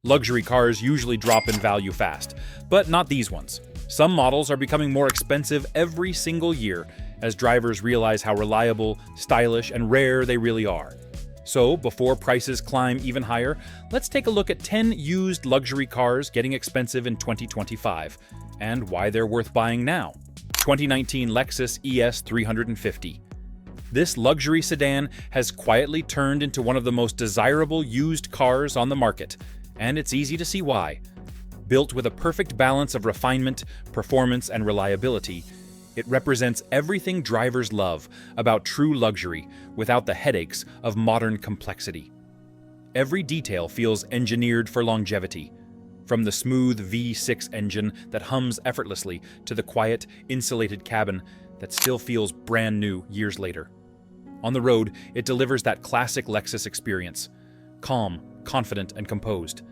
Luxury cars usually drop in value fast, but not these ones. Some models are becoming more expensive every single year as drivers realize how reliable, stylish, and rare they really are. So, before prices climb even higher, let's take a look at 10 used luxury cars getting expensive in 2025, and why they're worth buying now. 2019 Lexus ES350. This luxury sedan has quietly turned into one of the most desirable used cars on the market, and it's easy to see why. Built with a perfect balance of refinement, performance, and reliability, it represents everything drivers love about true luxury without the headaches of modern complexity. Every detail feels engineered for longevity, from the smooth V6 engine that hums effortlessly to the quiet, insulated cabin that still feels brand new years later. On the road, it delivers that classic Lexus experience, calm, confident, and composed.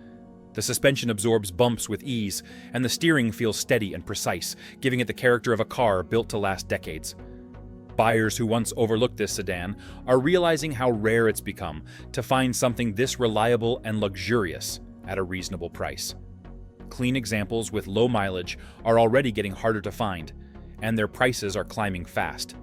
The suspension absorbs bumps with ease, and the steering feels steady and precise, giving it the character of a car built to last decades. Buyers who once overlooked this sedan are realizing how rare it's become to find something this reliable and luxurious at a reasonable price. Clean examples with low mileage are already getting harder to find, and their prices are climbing fast.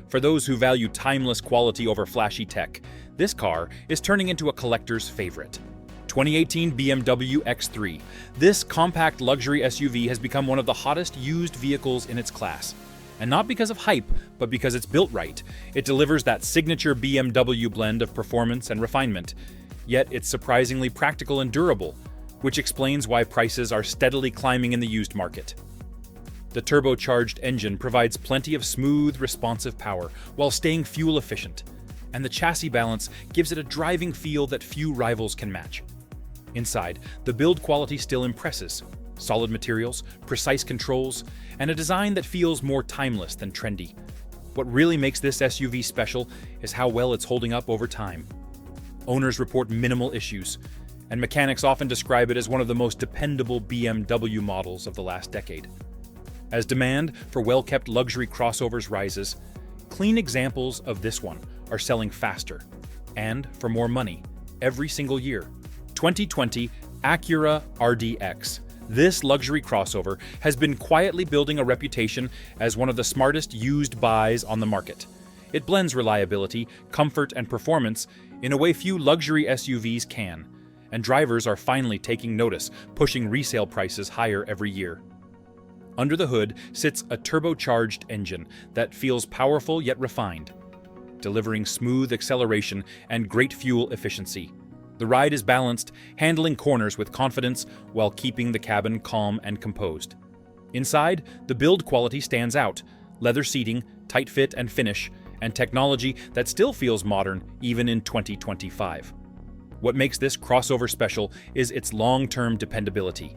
For those who value timeless quality over flashy tech, this car is turning into a collector's favorite. 2018 BMW X3. This compact luxury SUV has become one of the hottest used vehicles in its class. And not because of hype, but because it's built right. It delivers that signature BMW blend of performance and refinement. Yet it's surprisingly practical and durable, which explains why prices are steadily climbing in the used market. The turbocharged engine provides plenty of smooth, responsive power while staying fuel efficient, and the chassis balance gives it a driving feel that few rivals can match. Inside, the build quality still impresses. Solid materials, precise controls, and a design that feels more timeless than trendy. What really makes this SUV special is how well it's holding up over time. Owners report minimal issues, and mechanics often describe it as one of the most dependable BMW models of the last decade. As demand for well-kept luxury crossovers rises, clean examples of this one are selling faster, and for more money, every single year. 2020 Acura RDX. This luxury crossover has been quietly building a reputation as one of the smartest used buys on the market. It blends reliability, comfort, and performance in a way few luxury SUVs can, and drivers are finally taking notice, pushing resale prices higher every year. Under the hood sits a turbocharged engine that feels powerful yet refined, delivering smooth acceleration and great fuel efficiency. The ride is balanced, handling corners with confidence while keeping the cabin calm and composed. Inside, the build quality stands out: leather seating, tight fit and finish, and technology that still feels modern even in 2025. What makes this crossover special is its long-term dependability.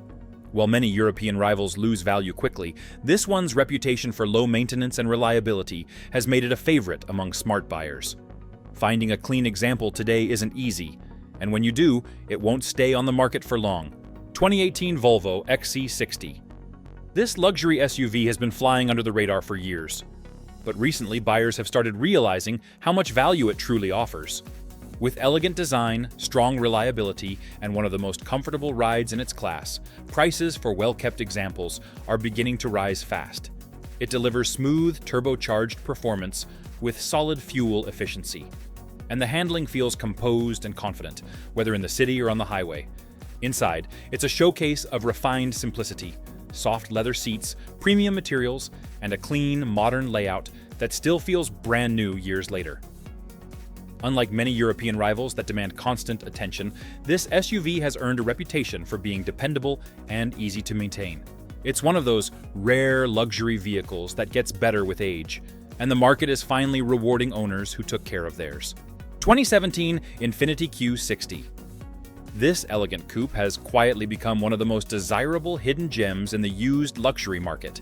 While many European rivals lose value quickly, this one's reputation for low maintenance and reliability has made it a favorite among smart buyers. Finding a clean example today isn't easy, and when you do, it won't stay on the market for long. 2018 Volvo XC60. This luxury SUV has been flying under the radar for years, but recently buyers have started realizing how much value it truly offers. With elegant design, strong reliability, and one of the most comfortable rides in its class, prices for well-kept examples are beginning to rise fast. It delivers smooth, turbocharged performance with solid fuel efficiency, and the handling feels composed and confident, whether in the city or on the highway. Inside, it's a showcase of refined simplicity, soft leather seats, premium materials, and a clean, modern layout that still feels brand new years later. Unlike many European rivals that demand constant attention, this SUV has earned a reputation for being dependable and easy to maintain. It's one of those rare luxury vehicles that gets better with age, and the market is finally rewarding owners who took care of theirs. 2017 Infiniti Q60. This elegant coupe has quietly become one of the most desirable hidden gems in the used luxury market.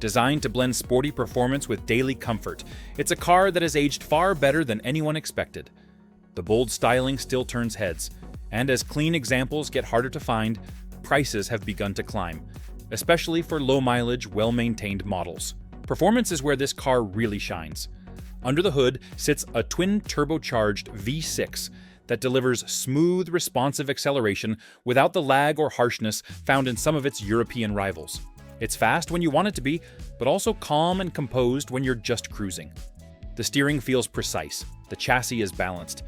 Designed to blend sporty performance with daily comfort, it's a car that has aged far better than anyone expected. The bold styling still turns heads, and as clean examples get harder to find, prices have begun to climb, especially for low-mileage, well-maintained models. Performance is where this car really shines. Under the hood sits a twin turbocharged V6 that delivers smooth, responsive acceleration without the lag or harshness found in some of its European rivals. It's fast when you want it to be, but also calm and composed when you're just cruising. The steering feels precise, the chassis is balanced,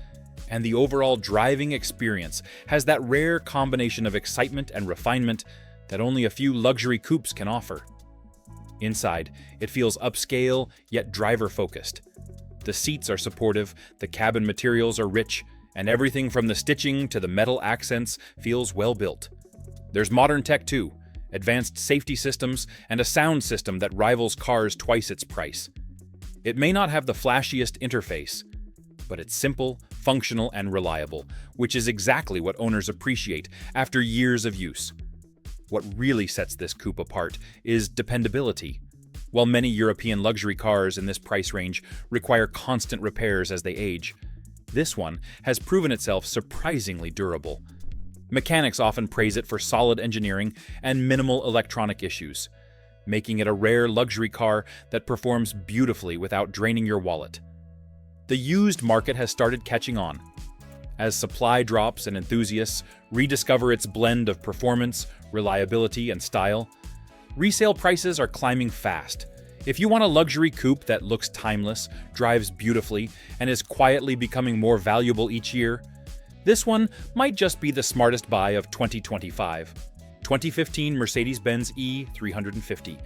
and the overall driving experience has that rare combination of excitement and refinement that only a few luxury coupes can offer. Inside, it feels upscale yet driver-focused. The seats are supportive, the cabin materials are rich, and everything from the stitching to the metal accents feels well built. There's modern tech too, advanced safety systems, and a sound system that rivals cars twice its price. It may not have the flashiest interface, but it's simple, functional, and reliable, which is exactly what owners appreciate after years of use. What really sets this coupe apart is dependability. While many European luxury cars in this price range require constant repairs as they age, this one has proven itself surprisingly durable. Mechanics often praise it for solid engineering and minimal electronic issues, making it a rare luxury car that performs beautifully without draining your wallet. The used market has started catching on. As supply drops and enthusiasts rediscover its blend of performance, reliability, and style, resale prices are climbing fast. If you want a luxury coupe that looks timeless, drives beautifully, and is quietly becoming more valuable each year, this one might just be the smartest buy of 2025. 2015 Mercedes-Benz E350.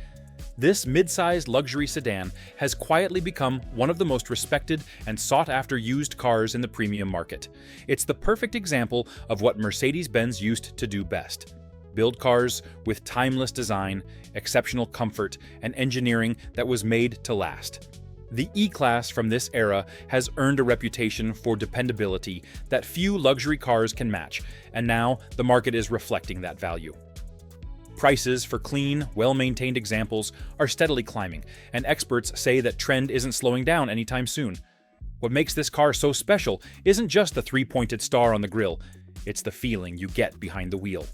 This mid-sized luxury sedan has quietly become one of the most respected and sought-after used cars in the premium market. It's the perfect example of what Mercedes-Benz used to do best: build cars with timeless design, exceptional comfort, and engineering that was made to last. The E-Class from this era has earned a reputation for dependability that few luxury cars can match, and now the market is reflecting that value. Prices for clean, well-maintained examples are steadily climbing, and experts say that trend isn't slowing down anytime soon. What makes this car so special isn't just the three-pointed star on the grille, it's the feeling you get behind the wheel.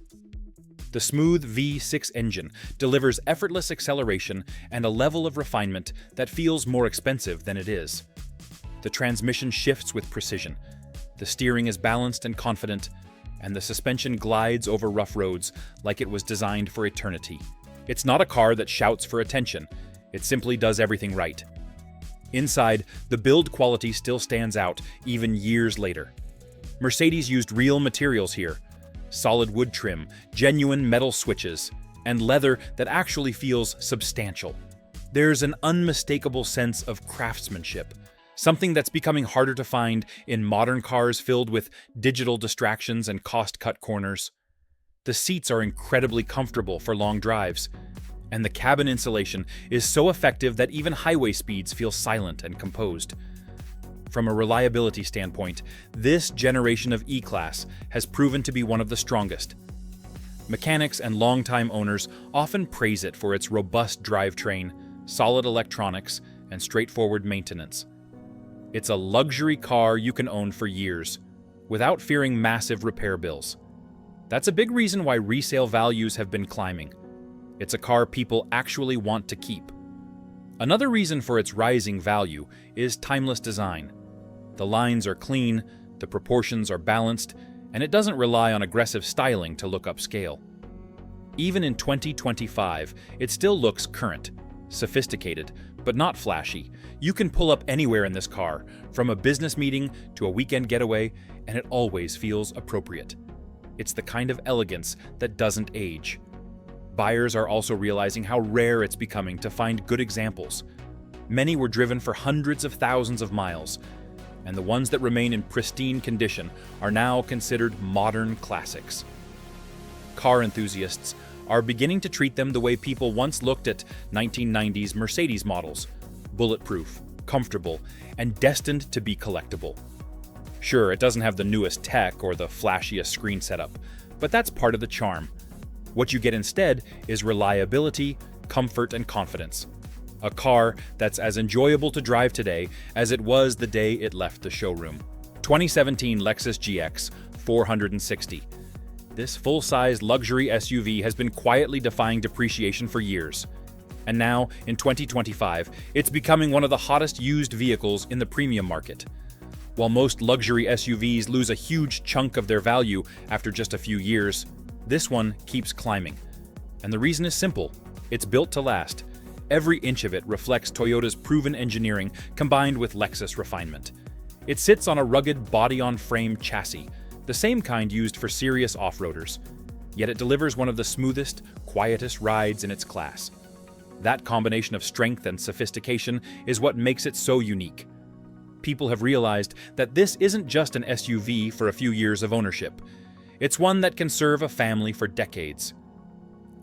The smooth V6 engine delivers effortless acceleration and a level of refinement that feels more expensive than it is. The transmission shifts with precision, the steering is balanced and confident, and the suspension glides over rough roads like it was designed for eternity. It's not a car that shouts for attention, it simply does everything right. Inside, the build quality still stands out even years later. Mercedes used real materials here: solid wood trim, genuine metal switches, and leather that actually feels substantial. There's an unmistakable sense of craftsmanship, something that's becoming harder to find in modern cars filled with digital distractions and cost-cut corners. The seats are incredibly comfortable for long drives, and the cabin insulation is so effective that even highway speeds feel silent and composed. From a reliability standpoint, this generation of E-Class has proven to be one of the strongest. Mechanics and longtime owners often praise it for its robust drivetrain, solid electronics, and straightforward maintenance. It's a luxury car you can own for years, without fearing massive repair bills. That's a big reason why resale values have been climbing. It's a car people actually want to keep. Another reason for its rising value is timeless design. The lines are clean, the proportions are balanced, and it doesn't rely on aggressive styling to look upscale. Even in 2025, it still looks current, sophisticated, but not flashy. You can pull up anywhere in this car, from a business meeting to a weekend getaway, and it always feels appropriate. It's the kind of elegance that doesn't age. Buyers are also realizing how rare it's becoming to find good examples. Many were driven for hundreds of thousands of miles, and the ones that remain in pristine condition are now considered modern classics. Car enthusiasts are beginning to treat them the way people once looked at 1990s Mercedes models: bulletproof, comfortable, and destined to be collectible. Sure, it doesn't have the newest tech or the flashiest screen setup, but that's part of the charm. What you get instead is reliability, comfort, and confidence. A car that's as enjoyable to drive today as it was the day it left the showroom. 2017 Lexus GX 460. This full-size luxury SUV has been quietly defying depreciation for years. And now, in 2025, it's becoming one of the hottest used vehicles in the premium market. While most luxury SUVs lose a huge chunk of their value after just a few years, this one keeps climbing. And the reason is simple: it's built to last. Every inch of it reflects Toyota's proven engineering combined with Lexus refinement. It sits on a rugged body-on-frame chassis, the same kind used for serious off-roaders. Yet it delivers one of the smoothest, quietest rides in its class. That combination of strength and sophistication is what makes it so unique. People have realized that this isn't just an SUV for a few years of ownership. It's one that can serve a family for decades.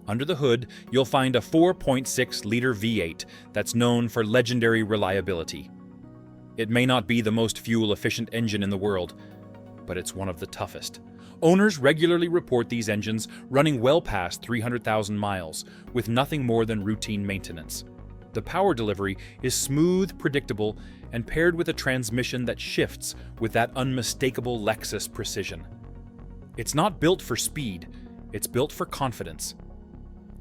Under the hood, you'll find a 4.6-liter V8 that's known for legendary reliability. It may not be the most fuel-efficient engine in the world, but it's one of the toughest. Owners regularly report these engines running well past 300,000 miles with nothing more than routine maintenance. The power delivery is smooth, predictable, and paired with a transmission that shifts with that unmistakable Lexus precision. It's not built for speed, it's built for confidence.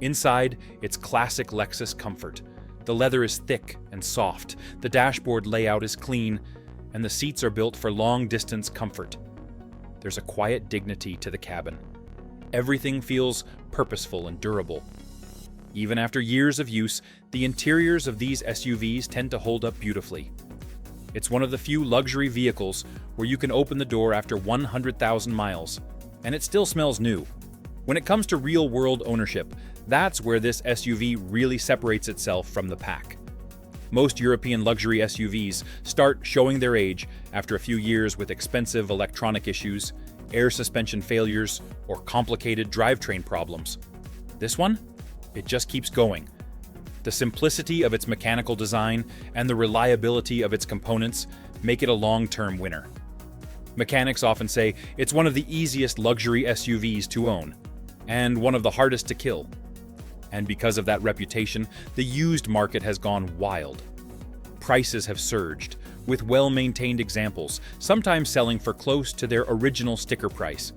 Inside, it's classic Lexus comfort. The leather is thick and soft, the dashboard layout is clean, and the seats are built for long-distance comfort. There's a quiet dignity to the cabin. Everything feels purposeful and durable. Even after years of use, the interiors of these SUVs tend to hold up beautifully. It's one of the few luxury vehicles where you can open the door after 100,000 miles, and it still smells new. When it comes to real-world ownership, that's where this SUV really separates itself from the pack. Most European luxury SUVs start showing their age after a few years with expensive electronic issues, air suspension failures, or complicated drivetrain problems. This one? It just keeps going. The simplicity of its mechanical design and the reliability of its components make it a long-term winner. Mechanics often say it's one of the easiest luxury SUVs to own, and one of the hardest to kill. And because of that reputation, the used market has gone wild. Prices have surged, with well-maintained examples, sometimes selling for close to their original sticker price.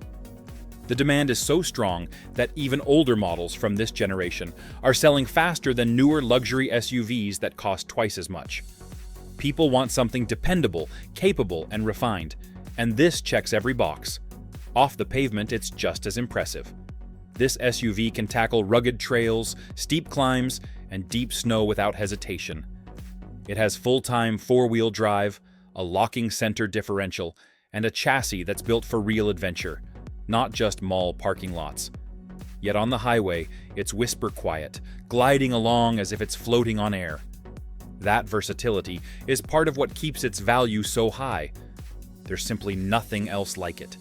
The demand is so strong that even older models from this generation are selling faster than newer luxury SUVs that cost twice as much. People want something dependable, capable, and refined, and this checks every box. Off the pavement, it's just as impressive. This SUV can tackle rugged trails, steep climbs, and deep snow without hesitation. It has full-time four-wheel drive, a locking center differential, and a chassis that's built for real adventure, not just mall parking lots. Yet on the highway, it's whisper quiet, gliding along as if it's floating on air. That versatility is part of what keeps its value so high. There's simply nothing else like it.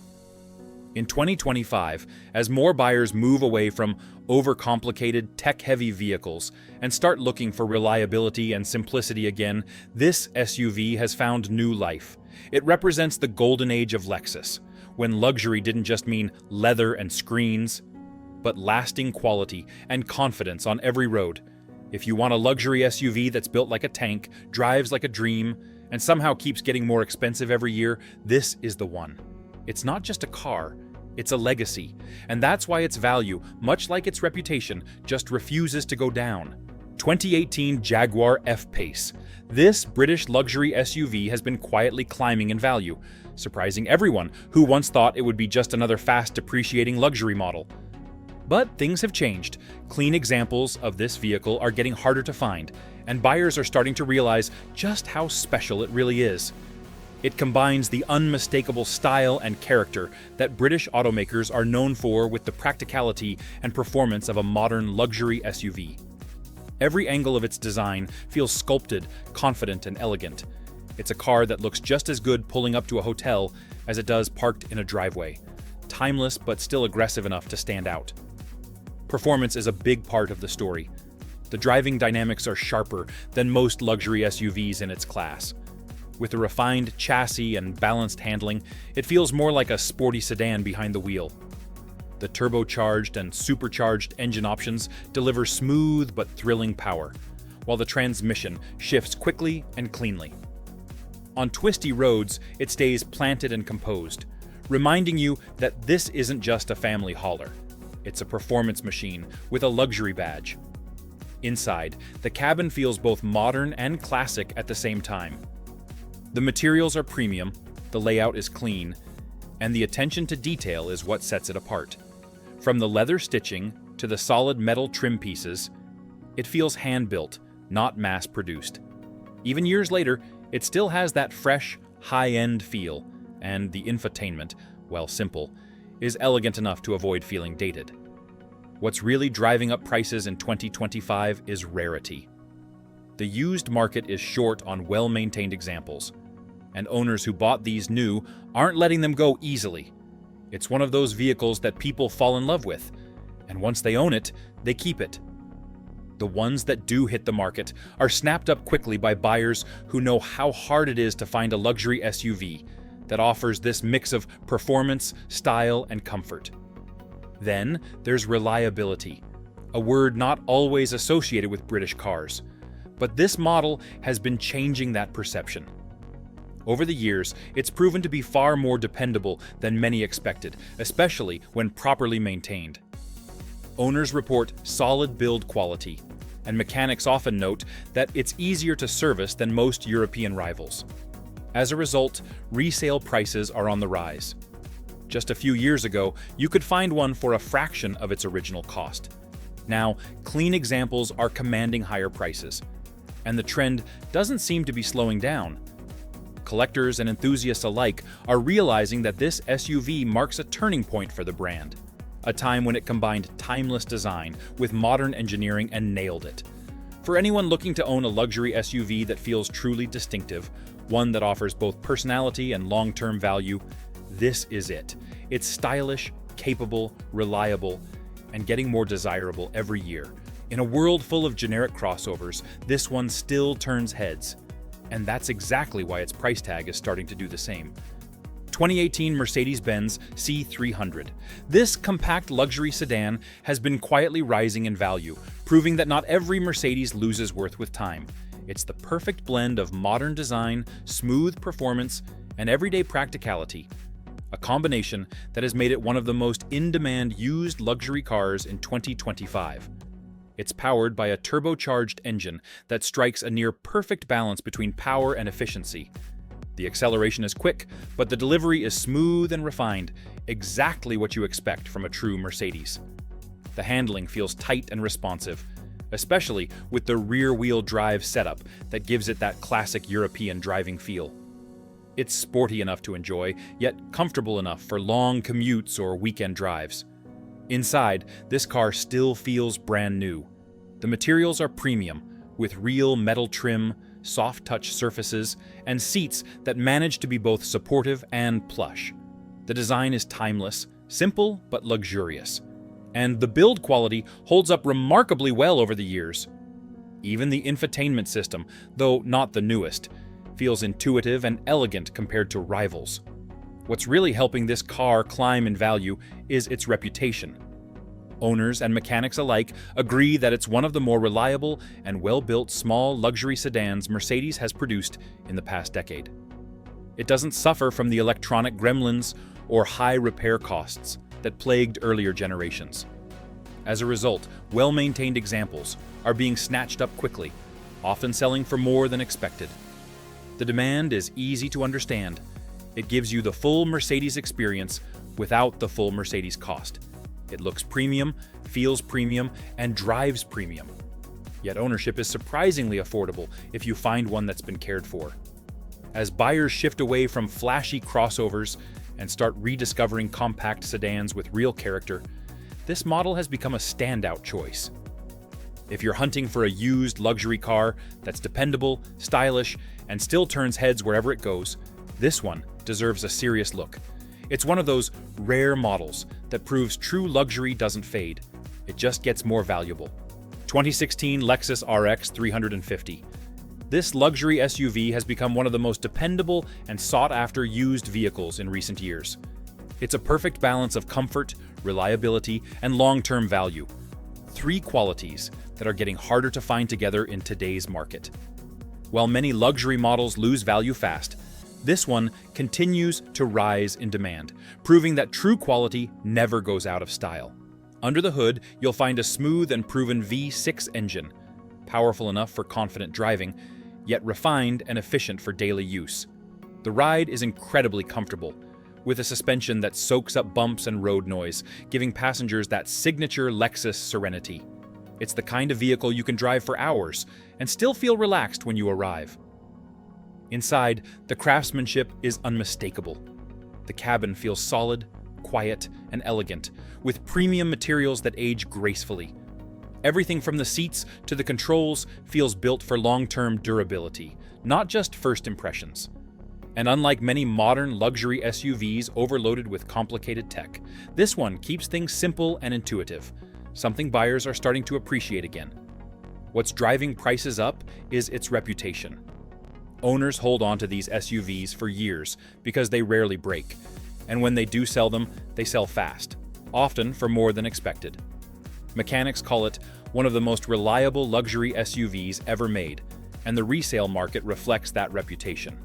In 2025, as more buyers move away from overcomplicated, tech-heavy vehicles and start looking for reliability and simplicity again, this SUV has found new life. It represents the golden age of Lexus, when luxury didn't just mean leather and screens, but lasting quality and confidence on every road. If you want a luxury SUV that's built like a tank, drives like a dream, and somehow keeps getting more expensive every year, this is the one. It's not just a car, it's a legacy, and that's why its value, much like its reputation, just refuses to go down. 2018 Jaguar F-Pace. This British luxury SUV has been quietly climbing in value, surprising everyone who once thought it would be just another fast-depreciating luxury model. But things have changed. Clean examples of this vehicle are getting harder to find, and buyers are starting to realize just how special it really is. It combines the unmistakable style and character that British automakers are known for with the practicality and performance of a modern luxury SUV. Every angle of its design feels sculpted, confident, and elegant. It's a car that looks just as good pulling up to a hotel as it does parked in a driveway. Timeless but still aggressive enough to stand out. Performance is a big part of the story. The driving dynamics are sharper than most luxury SUVs in its class. With a refined chassis and balanced handling, it feels more like a sporty sedan behind the wheel. The turbocharged and supercharged engine options deliver smooth but thrilling power, while the transmission shifts quickly and cleanly. On twisty roads, it stays planted and composed, reminding you that this isn't just a family hauler. It's a performance machine with a luxury badge. Inside, the cabin feels both modern and classic at the same time. The materials are premium, the layout is clean, and the attention to detail is what sets it apart. From the leather stitching to the solid metal trim pieces, it feels hand-built, not mass-produced. Even years later, it still has that fresh, high-end feel, and the infotainment, while simple, is elegant enough to avoid feeling dated. What's really driving up prices in 2025 is rarity. The used market is short on well-maintained examples, and owners who bought these new aren't letting them go easily. It's one of those vehicles that people fall in love with, and once they own it, they keep it. The ones that do hit the market are snapped up quickly by buyers who know how hard it is to find a luxury SUV that offers this mix of performance, style, and comfort. Then there's reliability, a word not always associated with British cars. But this model has been changing that perception. Over the years, it's proven to be far more dependable than many expected, especially when properly maintained. Owners report solid build quality, and mechanics often note that it's easier to service than most European rivals. As a result, resale prices are on the rise. Just a few years ago, you could find one for a fraction of its original cost. Now, clean examples are commanding higher prices, and the trend doesn't seem to be slowing down. Collectors and enthusiasts alike are realizing that this SUV marks a turning point for the brand, a time when it combined timeless design with modern engineering and nailed it. For anyone looking to own a luxury SUV that feels truly distinctive, one that offers both personality and long-term value, this is it. It's stylish, capable, reliable, and getting more desirable every year. In a world full of generic crossovers, this one still turns heads. And that's exactly why its price tag is starting to do the same. 2018 Mercedes-Benz C300. This compact luxury sedan has been quietly rising in value, proving that not every Mercedes loses worth with time. It's the perfect blend of modern design, smooth performance, and everyday practicality. A combination that has made it one of the most in-demand used luxury cars in 2025. It's powered by a turbocharged engine that strikes a near-perfect balance between power and efficiency. The acceleration is quick, but the delivery is smooth and refined, exactly what you expect from a true Mercedes. The handling feels tight and responsive, especially with the rear-wheel drive setup that gives it that classic European driving feel. It's sporty enough to enjoy, yet comfortable enough for long commutes or weekend drives. Inside, this car still feels brand new. The materials are premium, with real metal trim, soft-touch surfaces, and seats that manage to be both supportive and plush. The design is timeless, simple but luxurious, and the build quality holds up remarkably well over the years. Even the infotainment system, though not the newest, feels intuitive and elegant compared to rivals. What's really helping this car climb in value is its reputation. Owners and mechanics alike agree that it's one of the more reliable and well-built small luxury sedans Mercedes has produced in the past decade. It doesn't suffer from the electronic gremlins or high repair costs that plagued earlier generations. As a result, well-maintained examples are being snatched up quickly, often selling for more than expected. The demand is easy to understand. It gives you the full Mercedes experience without the full Mercedes cost. It looks premium, feels premium, and drives premium. Yet ownership is surprisingly affordable if you find one that's been cared for. As buyers shift away from flashy crossovers and start rediscovering compact sedans with real character, this model has become a standout choice. If you're hunting for a used luxury car that's dependable, stylish, and still turns heads wherever it goes, this one deserves a serious look. It's one of those rare models that proves true luxury doesn't fade. It just gets more valuable. 2016 Lexus RX 350. This luxury SUV has become one of the most dependable and sought-after used vehicles in recent years. It's a perfect balance of comfort, reliability, and long-term value. Three qualities that are getting harder to find together in today's market. While many luxury models lose value fast, this one continues to rise in demand, proving that true quality never goes out of style. Under the hood, you'll find a smooth and proven V6 engine, powerful enough for confident driving, yet refined and efficient for daily use. The ride is incredibly comfortable, with a suspension that soaks up bumps and road noise, giving passengers that signature Lexus serenity. It's the kind of vehicle you can drive for hours and still feel relaxed when you arrive. Inside, the craftsmanship is unmistakable. The cabin feels solid, quiet, and elegant, with premium materials that age gracefully. Everything from the seats to the controls feels built for long-term durability, not just first impressions. And unlike many modern luxury SUVs overloaded with complicated tech, this one keeps things simple and intuitive, something buyers are starting to appreciate again. What's driving prices up is its reputation. Owners hold on to these SUVs for years because they rarely break, and when they do sell them, they sell fast, often for more than expected. Mechanics call it one of the most reliable luxury SUVs ever made, and the resale market reflects that reputation.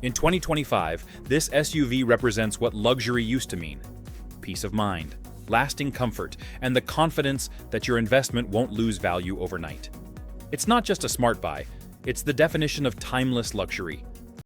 In 2025, this SUV represents what luxury used to mean: peace of mind, lasting comfort, and the confidence that your investment won't lose value overnight. It's not just a smart buy, it's the definition of timeless luxury,